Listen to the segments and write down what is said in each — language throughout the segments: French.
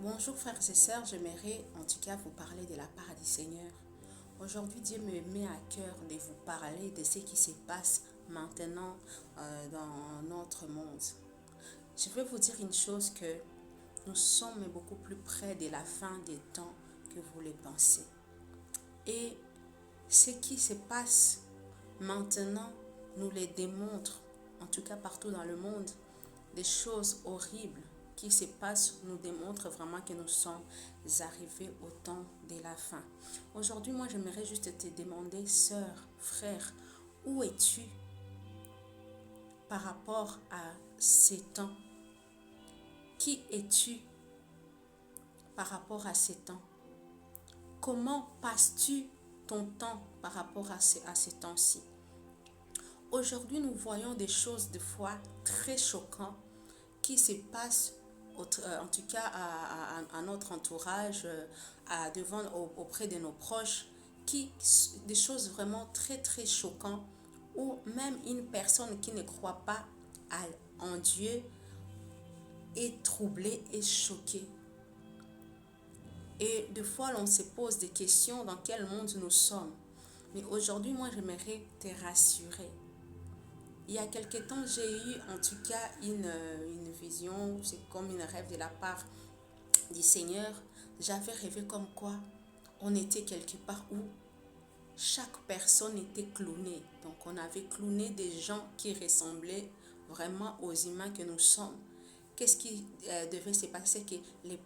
Bonjour frères et sœurs, j'aimerais en tout cas vous parler de la part du Seigneur. Aujourd'hui, Dieu me met à cœur de vous parler de ce qui se passe maintenant dans notre monde. Je veux vous dire une chose que nous sommes beaucoup plus près de la fin des temps que vous le pensez. Et ce qui se passe maintenant nous le démontre, en tout cas partout dans le monde, des choses horribles qui se passent nous démontrent vraiment que nous sommes arrivés au temps de la fin. Aujourd'hui, moi, j'aimerais juste te demander, sœur, frère, où es-tu par rapport à ces temps? Qui es-tu par rapport à ces temps? Comment passes-tu ton temps par rapport à ces temps-ci? Aujourd'hui, nous voyons des choses de fois très choquantes qui se passent en tout cas à notre entourage, auprès de nos proches, des choses vraiment très très choquantes, où même une personne qui ne croit pas en Dieu est troublée et choquée. Et des fois, l'on se pose des questions dans quel monde nous sommes. Mais aujourd'hui, moi, j'aimerais te rassurer. Il y a quelque temps, j'ai eu en tout cas une vision, c'est comme une rêve de la part du Seigneur. J'avais rêvé comme quoi on était quelque part où chaque personne était clonée. Donc on avait cloné des gens qui ressemblaient vraiment aux humains que nous sommes. Qu'est-ce qui devait se passer? Que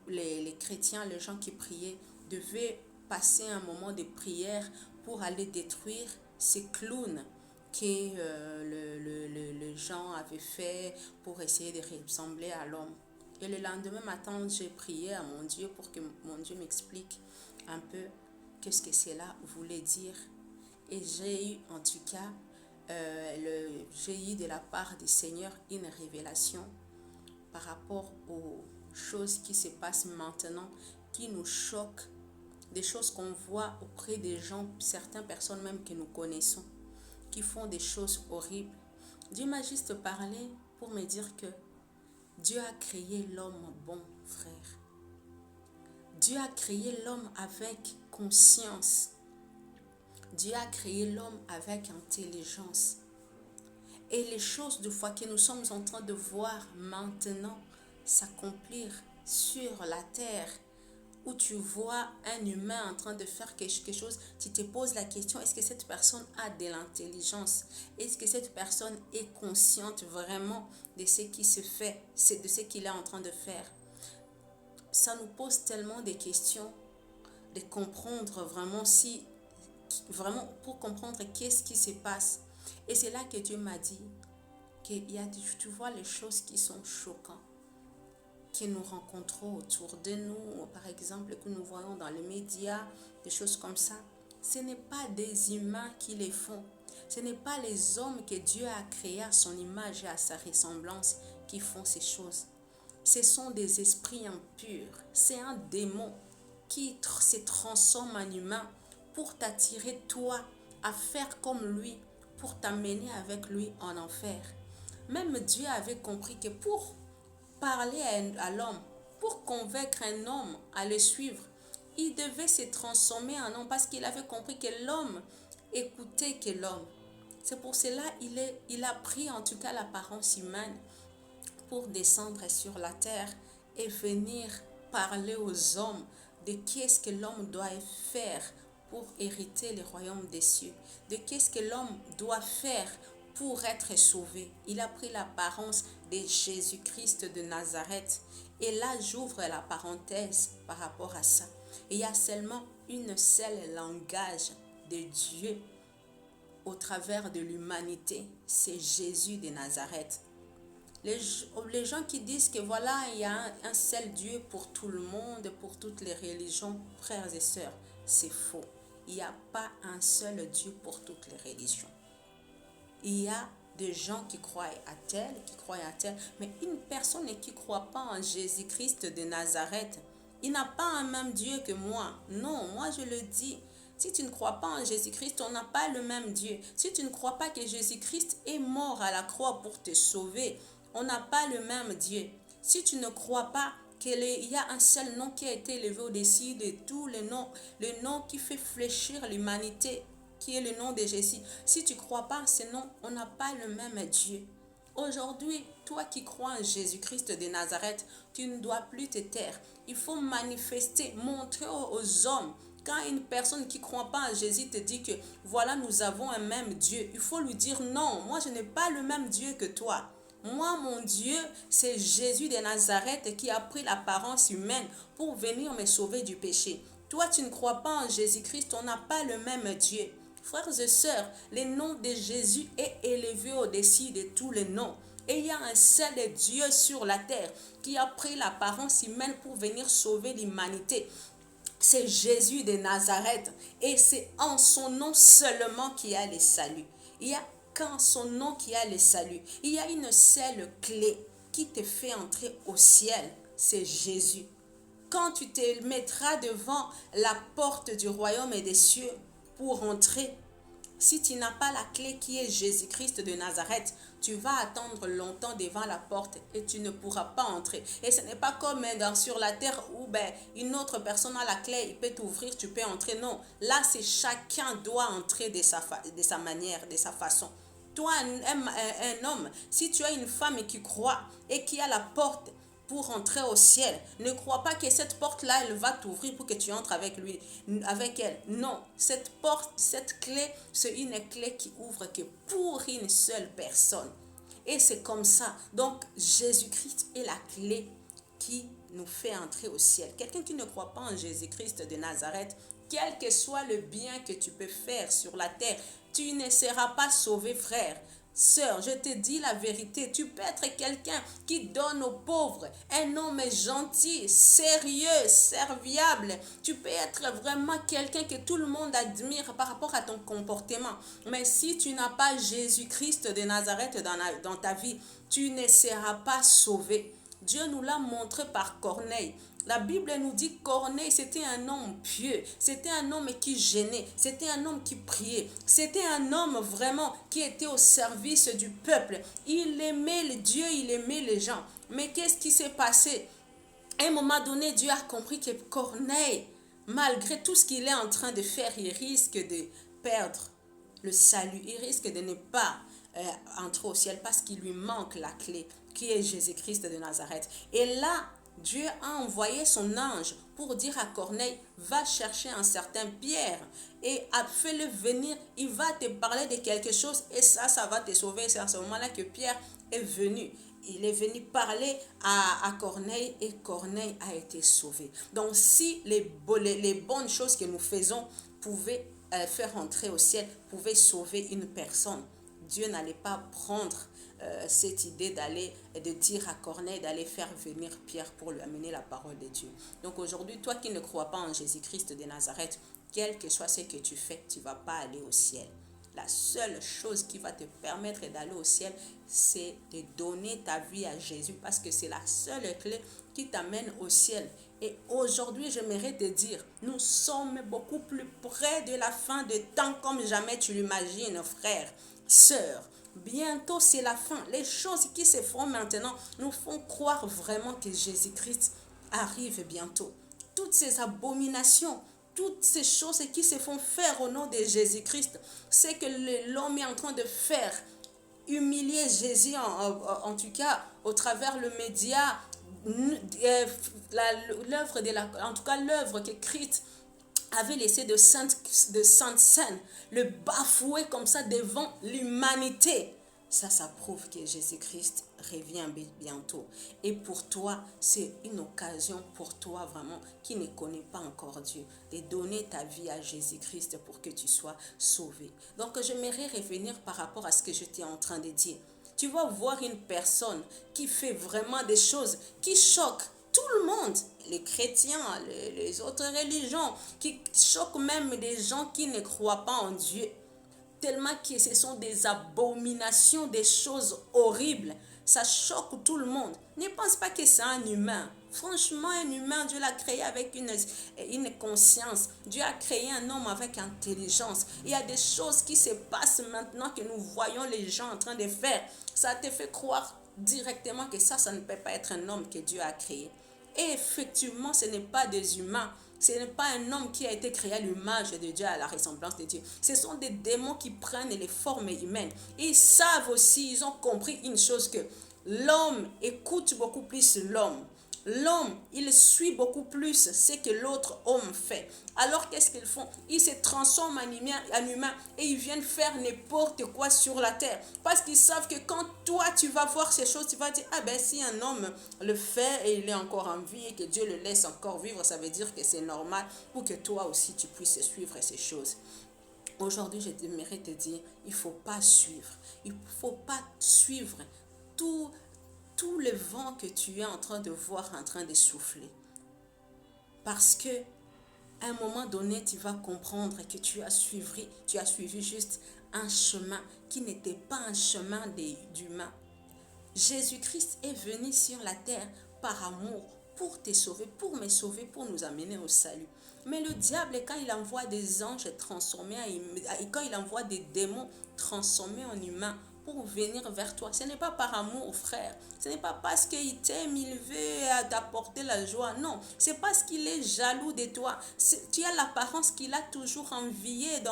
les chrétiens, les gens qui priaient, devaient passer un moment de prière pour aller détruire ces clowns que les gens avaient fait pour essayer de ressembler à l'homme. Et le lendemain matin, j'ai prié à mon Dieu pour que mon Dieu m'explique un peu qu'est-ce que cela voulait dire. Et j'ai eu en tout cas, j'ai eu de la part du Seigneur une révélation par rapport aux choses qui se passent maintenant, qui nous choquent, des choses qu'on voit auprès des gens, certaines personnes même que nous connaissons, qui font des choses horribles. Dieu m'a juste parlé pour me dire que Dieu a créé l'homme bon, frère. Dieu a créé l'homme avec conscience. Dieu a créé l'homme avec intelligence. Et les choses de foi que nous sommes en train de voir maintenant s'accomplir sur la terre, où tu vois un humain en train de faire quelque chose, tu te poses la question, est-ce que cette personne a de l'intelligence? Est-ce que cette personne est consciente vraiment de ce qui se fait, de ce qu'il est en train de faire? Ça nous pose tellement de questions, de comprendre vraiment pour comprendre qu'est-ce qui se passe. Et c'est là que Dieu m'a dit tu vois les choses qui sont choquantes, que nous rencontrons autour de nous, par exemple, que nous voyons dans les médias, des choses comme ça. Ce n'est pas des humains qui les font. Ce n'est pas les hommes que Dieu a créés à son image et à sa ressemblance qui font ces choses. Ce sont des esprits impurs. C'est un démon qui se transforme en humain pour t'attirer toi à faire comme lui, pour t'amener avec lui en enfer. Même Dieu avait compris que pour parler à l'homme, pour convaincre un homme à le suivre, il devait se transformer en homme parce qu'il avait compris que l'homme écoutait que l'homme. C'est pour cela il a pris en tout cas l'apparence humaine pour descendre sur la terre et venir parler aux hommes de qu'est-ce que l'homme doit faire pour hériter le royaume des cieux, de qu'est-ce que l'homme doit faire pour être sauvé. Il a pris l'apparence de Jésus-Christ de Nazareth. Et là, j'ouvre la parenthèse par rapport à ça. Il y a seulement une seule langage de Dieu au travers de l'humanité, c'est Jésus de Nazareth. Les gens qui disent que voilà, il y a un seul Dieu pour tout le monde, pour toutes les religions, frères et sœurs, c'est faux. Il n'y a pas un seul Dieu pour toutes les religions. Il y a des gens qui croient à tel, mais une personne qui ne croit pas en Jésus-Christ de Nazareth, il n'a pas un même Dieu que moi. Non, moi je le dis. Si tu ne crois pas en Jésus-Christ, on n'a pas le même Dieu. Si tu ne crois pas que Jésus-Christ est mort à la croix pour te sauver, on n'a pas le même Dieu. Si tu ne crois pas il y a un seul nom qui a été élevé au-dessus de tous les noms, le nom qui fait fléchir l'humanité, qui est le nom de Jésus. Si tu ne crois pas en ce nom, on n'a pas le même Dieu. Aujourd'hui, toi qui crois en Jésus-Christ de Nazareth, tu ne dois plus te taire. Il faut manifester, montrer aux hommes. Quand une personne qui ne croit pas en Jésus te dit que voilà, nous avons un même Dieu, il faut lui dire non, moi je n'ai pas le même Dieu que toi. Moi, mon Dieu, c'est Jésus de Nazareth qui a pris l'apparence humaine pour venir me sauver du péché. Toi, tu ne crois pas en Jésus-Christ, on n'a pas le même Dieu. Frères et sœurs, le nom de Jésus est élevé au-dessus de tous les noms. Et il y a un seul Dieu sur la terre qui a pris l'apparence humaine pour venir sauver l'humanité. C'est Jésus de Nazareth. Et c'est en son nom seulement qu'il y a le salut. Il y a qu'en son nom qu'il y a le salut. Il y a une seule clé qui te fait entrer au ciel. C'est Jésus. Quand tu te mettras devant la porte du royaume et des cieux pour entrer, si tu n'as pas la clé qui est Jésus-Christ de Nazareth, tu vas attendre longtemps devant la porte et tu ne pourras pas entrer. Et ce n'est pas comme sur la terre où une autre personne a la clé, il peut t'ouvrir, tu peux entrer. Non, là c'est chacun doit entrer de sa manière, de sa façon. Toi, un homme, si tu as une femme qui croit et qui a la porte pour entrer au ciel, ne crois pas que cette porte-là, elle va t'ouvrir pour que tu entres avec lui, avec elle. Non, cette porte, cette clé, c'est une clé qui ouvre que pour une seule personne. Et c'est comme ça. Donc, Jésus-Christ est la clé qui nous fait entrer au ciel. Quelqu'un qui ne croit pas en Jésus-Christ de Nazareth, quel que soit le bien que tu peux faire sur la terre, tu ne seras pas sauvé, frère. Sœur, je te dis la vérité, tu peux être quelqu'un qui donne aux pauvres, un homme gentil, sérieux, serviable. Tu peux être vraiment quelqu'un que tout le monde admire par rapport à ton comportement. Mais si tu n'as pas Jésus-Christ de Nazareth dans ta vie, tu ne seras pas sauvé. Dieu nous l'a montré par Corneille. La Bible nous dit que Corneille, c'était un homme pieux, c'était un homme qui gênait, c'était un homme qui priait, c'était un homme vraiment qui était au service du peuple. Il aimait le Dieu, il aimait les gens. Mais qu'est-ce qui s'est passé? À un moment donné, Dieu a compris que Corneille, malgré tout ce qu'il est en train de faire, il risque de perdre le salut, il risque de ne pas entrer au ciel parce qu'il lui manque la clé qui est Jésus-Christ de Nazareth. Et là, Dieu a envoyé son ange pour dire à Corneille, va chercher un certain Pierre et fais-le venir, il va te parler de quelque chose et ça va te sauver. C'est à ce moment-là que Pierre est venu. Il est venu parler à Corneille et Corneille a été sauvé. Donc si les bonnes choses que nous faisons pouvaient faire entrer au ciel, pouvaient sauver une personne, Dieu n'allait pas prendre cette idée de dire à Corneille d'aller faire venir Pierre pour lui amener la parole de Dieu. Donc aujourd'hui, toi qui ne crois pas en Jésus-Christ de Nazareth, quel que soit ce que tu fais, tu ne vas pas aller au ciel. La seule chose qui va te permettre d'aller au ciel, c'est de donner ta vie à Jésus parce que c'est la seule clé qui t'amène au ciel. Et aujourd'hui, j'aimerais te dire, nous sommes beaucoup plus près de la fin de temps comme jamais tu l'imagines, frère, sœur. Bientôt, c'est la fin. Les choses qui se font maintenant nous font croire vraiment que Jésus-Christ arrive bientôt. Toutes ces abominations, toutes ces choses qui se font faire au nom de Jésus-Christ, c'est que l'homme est en train de faire. Humilier Jésus, en tout cas, au travers le média, l'œuvre que Christ avait laissé de sainte scène, le bafouer comme ça devant l'humanité. Ça prouve que Jésus-Christ revient bientôt. Et pour toi, c'est une occasion pour toi vraiment qui ne connaît pas encore Dieu, de donner ta vie à Jésus-Christ pour que tu sois sauvé. Donc, j'aimerais revenir par rapport à ce que j'étais en train de dire. Tu vas voir une personne qui fait vraiment des choses qui choquent tout le monde, les chrétiens, les autres religions, qui choquent même des gens qui ne croient pas en Dieu. Tellement que ce sont des abominations, des choses horribles. Ça choque tout le monde. Ne pense pas que c'est un humain. Franchement, un humain, Dieu l'a créé avec une conscience. Dieu a créé un homme avec intelligence. Il y a des choses qui se passent maintenant que nous voyons les gens en train de faire. Ça te fait croire directement que ça ne peut pas être un homme que Dieu a créé. Et effectivement, ce n'est pas des humains. Ce n'est pas un homme qui a été créé à l'image de Dieu, à la ressemblance de Dieu. Ce sont des démons qui prennent les formes humaines. Ils savent aussi, ils ont compris une chose, que l'homme écoute beaucoup plus l'homme. L'homme, il suit beaucoup plus ce que l'autre homme fait. Alors qu'est-ce qu'ils font? Ils se transforment en humain et ils viennent faire n'importe quoi sur la terre. Parce qu'ils savent que quand toi tu vas voir ces choses, tu vas dire, ah ben si un homme le fait et il est encore en vie et que Dieu le laisse encore vivre, ça veut dire que c'est normal pour que toi aussi tu puisses suivre ces choses. Aujourd'hui, j'aimerais te dire, il ne faut pas suivre. Il ne faut pas suivre tout tout le vent que tu es en train de voir en train de souffler. Parce que à un moment donné, tu vas comprendre que tu as suivi juste un chemin qui n'était pas un chemin d'humain. Jésus-Christ est venu sur la terre par amour pour te sauver, pour me sauver, pour nous amener au salut. Mais le diable, quand il envoie des anges transformés, et quand il envoie des démons transformés en humains pour venir vers toi, ce n'est pas par amour, frère. Ce n'est pas parce qu'il t'aime, il veut t'apporter la joie. Non, c'est parce qu'il est jaloux de toi. Tu as l'apparence qu'il a toujours enviée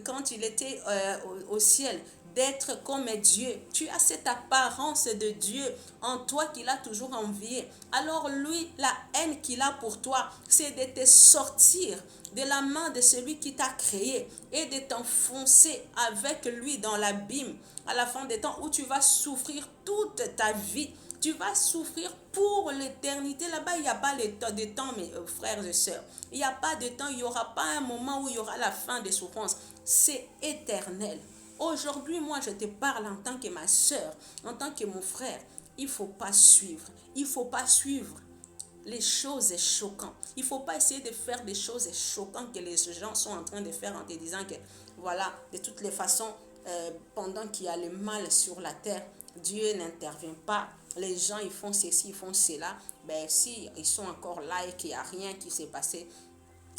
quand il était au ciel, d'être comme Dieu. Tu as cette apparence de Dieu en toi qu'il a toujours envié. Alors lui, la haine qu'il a pour toi, c'est de te sortir de la main de celui qui t'a créé et de t'enfoncer avec lui dans l'abîme à la fin des temps, où tu vas souffrir toute ta vie. Tu vas souffrir pour l'éternité. Là-bas, il n'y a pas de temps, mes frères et sœurs. Il n'y a pas de temps, il n'y aura pas un moment où il y aura la fin des souffrances. C'est éternel. Aujourd'hui, moi, je te parle en tant que ma sœur, en tant que mon frère. Il ne faut pas suivre. Il ne faut pas suivre les choses choquantes. Il ne faut pas essayer de faire des choses choquantes que les gens sont en train de faire en te disant que, voilà, de toutes les façons, pendant qu'il y a le mal sur la terre, Dieu n'intervient pas. Les gens, ils font ceci, ils font cela. Ben, si ils sont encore là et qu'il n'y a rien qui s'est passé,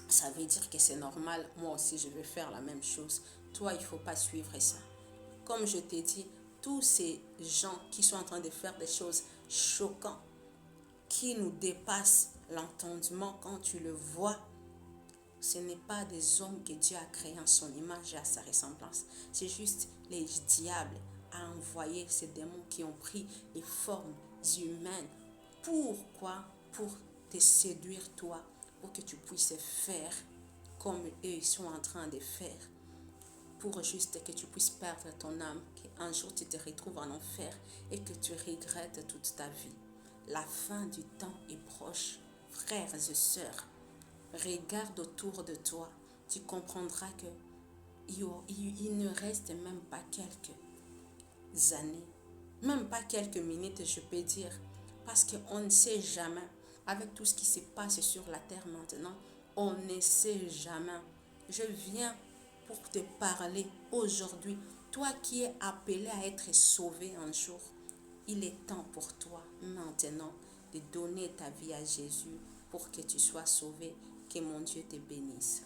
ça veut dire que c'est normal. Moi aussi, je vais faire la même chose. Toi, il ne faut pas suivre ça. Comme je t'ai dit, tous ces gens qui sont en train de faire des choses choquantes, qui nous dépassent l'entendement quand tu le vois, ce n'est pas des hommes que Dieu a créés en son image et à sa ressemblance. C'est juste les diables à envoyer ces démons qui ont pris les formes humaines. Pourquoi? Pour te séduire toi, pour que tu puisses faire comme eux ils sont en train de faire. Pour juste que tu puisses perdre ton âme, qu'un jour tu te retrouves en enfer et que tu regrettes toute ta vie. La fin du temps est proche, frères et sœurs. Regarde autour de toi, tu comprendras que il ne reste même pas quelques années, même pas quelques minutes, je peux dire, parce qu'on ne sait jamais, avec tout ce qui se passe sur la terre maintenant, on ne sait jamais. Je viens pour te parler aujourd'hui, toi qui es appelé à être sauvé un jour. Il est temps pour toi maintenant de donner ta vie à Jésus pour que tu sois sauvé. Que mon Dieu te bénisse.